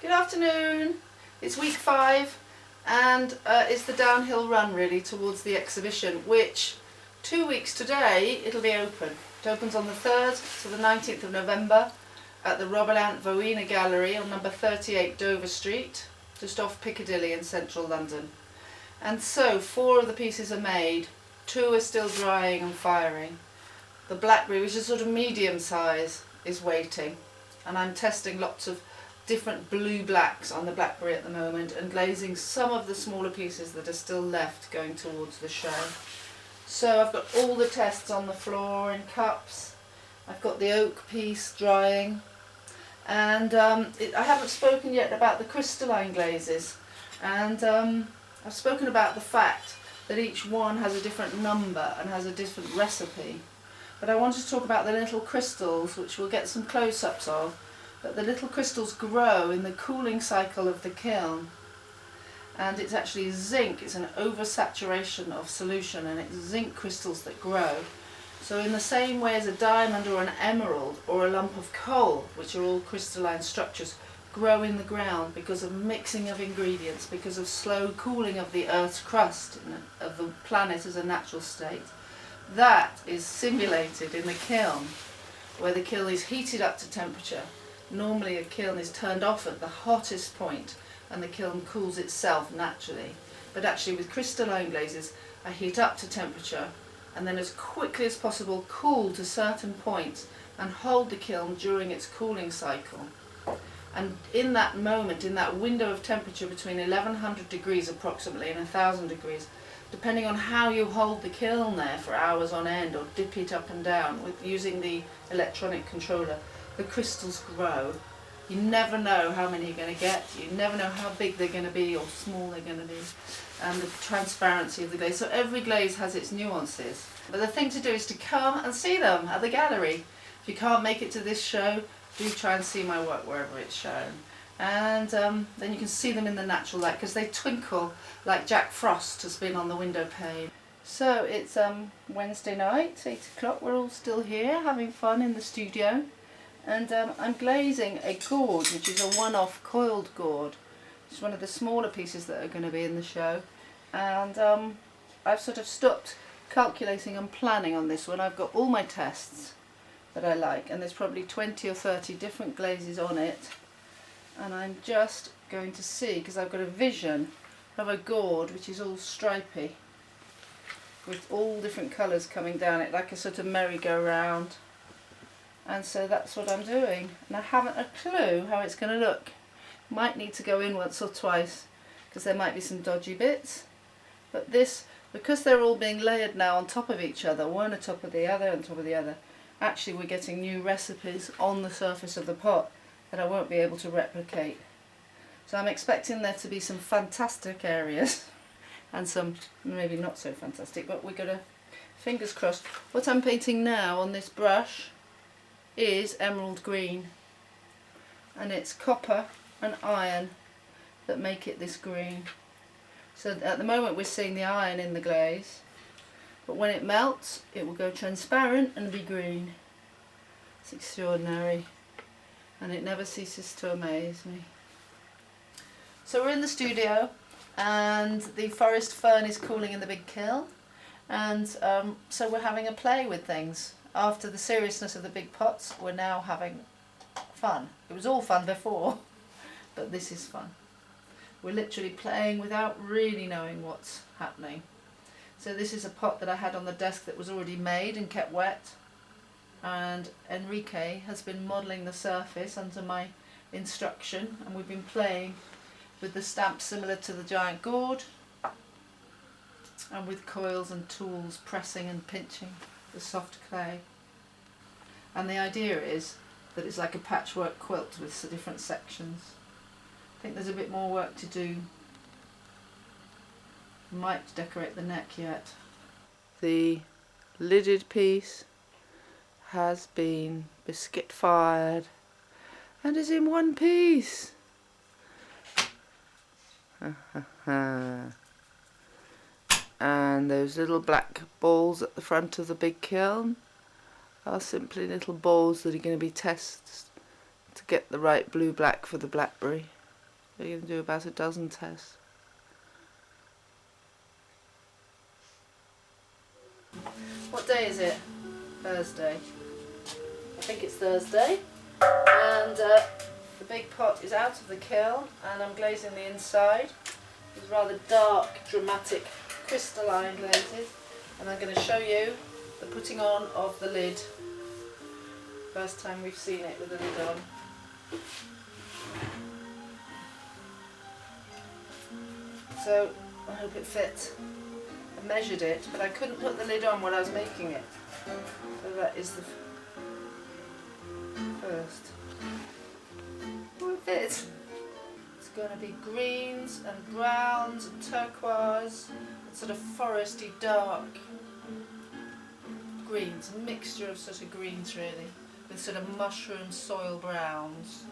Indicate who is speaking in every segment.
Speaker 1: Good afternoon. It's week 5 and it's the downhill run really towards the exhibition, which 2 weeks today it'll be open. It opens on the 3rd to the 19th of November at the Robelant Voena Gallery on number 38 Dover Street, just off Piccadilly in central London. And so 4 of the pieces are made, 2 are still drying and firing. The blackberry, which is sort of medium size, is waiting, and I'm testing lots of different blue blacks on the blackberry at the moment and glazing some of the smaller pieces that are still left going towards the show. So I've got all the tests on the floor in cups. I've got the oak piece drying, and I haven't spoken yet about the crystalline glazes, and I've spoken about the fact that each one has a different number and has a different recipe, but I wanted to talk about the little crystals, which we'll get some close-ups of. But the little crystals grow in the cooling cycle of the kiln, and it's actually zinc. It's an oversaturation of solution, and it's zinc crystals that grow. So in the same way as a diamond or an emerald or a lump of coal, which are all crystalline structures, grow in the ground because of mixing of ingredients, because of slow cooling of the Earth's crust, of the planet as a natural state, that is simulated in the kiln, where the kiln is heated up to temperature. Normally a kiln is turned off at the hottest point and the kiln cools itself naturally. But actually with crystalline glazes, I heat up to temperature and then as quickly as possible cool to certain points and hold the kiln during its cooling cycle. And in that moment, in that window of temperature between 1100 degrees approximately and 1000 degrees, depending on how you hold the kiln there for hours on end or dip it up and down with using the electronic controller, the crystals grow. You never know how many you're going to get, you never know how big they're going to be or small they're going to be, and the transparency of the glaze. So every glaze has its nuances. But the thing to do is to come and see them at the gallery. If you can't make it to this show, do try and see my work wherever it's shown. And then you can see them in the natural light because they twinkle like Jack Frost has been on the window pane. So it's Wednesday night, 8 o'clock, we're all still here having fun in the studio. And I'm glazing a gourd, which is a one-off coiled gourd. It's one of the smaller pieces that are going to be in the show. And I've sort of stopped calculating and planning on this one. I've got all my tests that I like, and there's probably 20 or 30 different glazes on it. And I'm just going to see, because I've got a vision of a gourd which is all stripy, with all different colours coming down it, like a sort of merry-go-round. And so that's what I'm doing, and I haven't a clue how it's going to look. Might need to go in once or twice because there might be some dodgy bits, but this, because they're all being layered now on top of each other, one on top of the other on top of the other, actually we're getting new recipes on the surface of the pot that I won't be able to replicate. So I'm expecting there to be some fantastic areas and some maybe not so fantastic, but we're going to, fingers crossed. What I'm painting now on this brush is emerald green, and it's copper and iron that make it this green. So at the moment we're seeing the iron in the glaze, but when it melts it will go transparent and be green. It's extraordinary, and it never ceases to amaze me. So we're in the studio, and the forest fern is cooling in the big kiln, and so we're having a play with things. After the seriousness of the big pots, we're now having fun. It was all fun before, but this is fun. We're literally playing without really knowing what's happening. So this is a pot that I had on the desk that was already made and kept wet, and Enrique has been modelling the surface under my instruction, and we've been playing with the stamp similar to the giant gourd, and with coils and tools pressing and pinching the soft clay. And the idea is that it's like a patchwork quilt with different sections. I think there's a bit more work to do. Might decorate the neck yet. The lidded piece has been biscuit fired and is in one piece. And those little black balls at the front of the big kiln are simply little balls that are going to be tests to get the right blue-black for the blackberry. We're going to do about a dozen tests. What day is it? Thursday. I think it's Thursday. And the big pot is out of the kiln and I'm glazing the inside with rather dark, dramatic, crystalline glazes. And I'm going to show you the putting on of the lid. First time we've seen it with the lid on. So I hope it fits. I measured it, but I couldn't put the lid on when I was making it. So that is the first. Oh, it fits. It's going to be greens and browns and turquoise and sort of foresty dark greens, a mixture of sort of greens really, with sort of mushroom soil browns.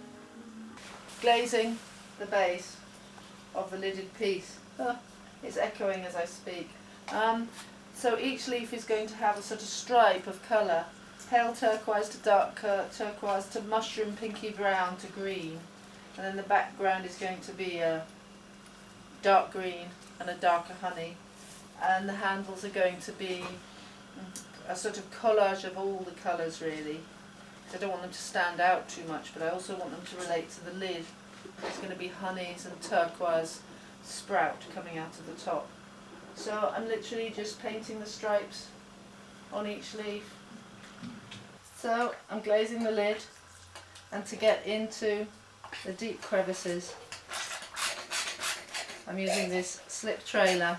Speaker 1: Glazing the base of the lidded piece. Oh, it's echoing as I speak. So each leaf is going to have a sort of stripe of colour, pale turquoise to dark turquoise to mushroom pinky brown to green, and then the background is going to be a dark green and a darker honey, and the handles are going to be a sort of collage of all the colours really. I don't want them to stand out too much, but I also want them to relate to the lid. There's going to be honeys and turquoise sprout coming out of the top. So I'm literally just painting the stripes on each leaf. So I'm glazing the lid, and to get into the deep crevices I'm using this slip trailer,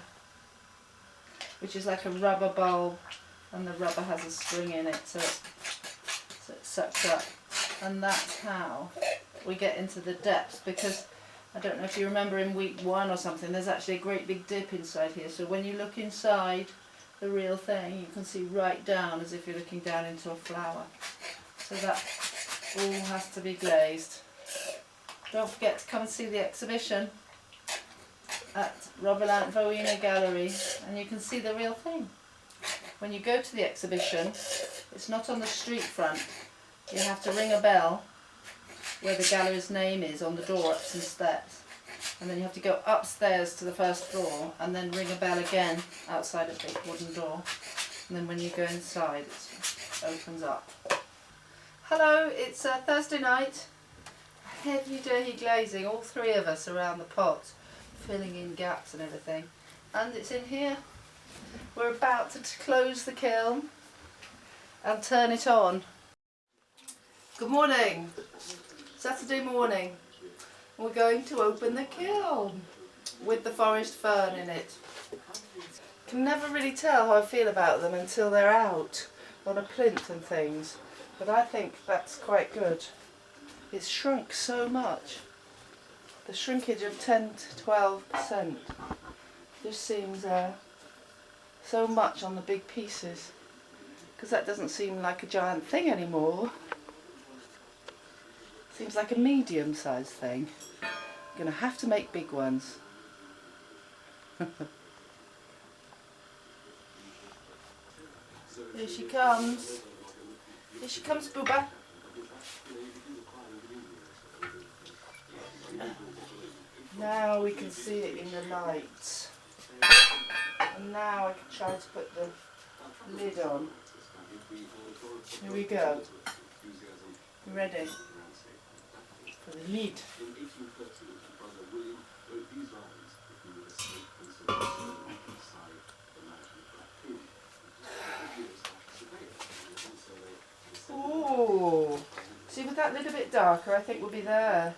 Speaker 1: which is like a rubber bulb, and the rubber has a spring in it so it sucks up, and that's how we get into the depths, because I don't know if you remember in week 1 or something, there's actually a great big dip inside here, so when you look inside the real thing you can see right down as if you're looking down into a flower. So that all has to be glazed. Don't forget to come and see the exhibition at Robelant Voina Gallery and you can see the real thing. When you go to the exhibition, it's not on the street front, you have to ring a bell where the gallery's name is on the door, ups and steps, and then you have to go upstairs to the first floor and then ring a bell again outside a big wooden door, and then when you go inside it opens up. Hello, it's Thursday night, heavy glazing, all 3 of us around the pot, filling in gaps and everything, and it's in here. We're about to close the kiln and turn it on. Good morning. Saturday morning. We're going to open the kiln with the forest fern in it. Can never really tell how I feel about them until they're out on a plinth and things, but I think that's quite good. It's shrunk so much. The shrinkage of 10 to 12% just seems so much on the big pieces, because that doesn't seem like a giant thing anymore. Seems like a medium-sized thing. I'm going to have to make big ones. Here she comes. Here she comes, Booba. Now we can see it in the light. And now I can try to put the lid on. Here we go. You ready? For the lid. Ooh. See, with that lid a bit darker, I think we'll be there.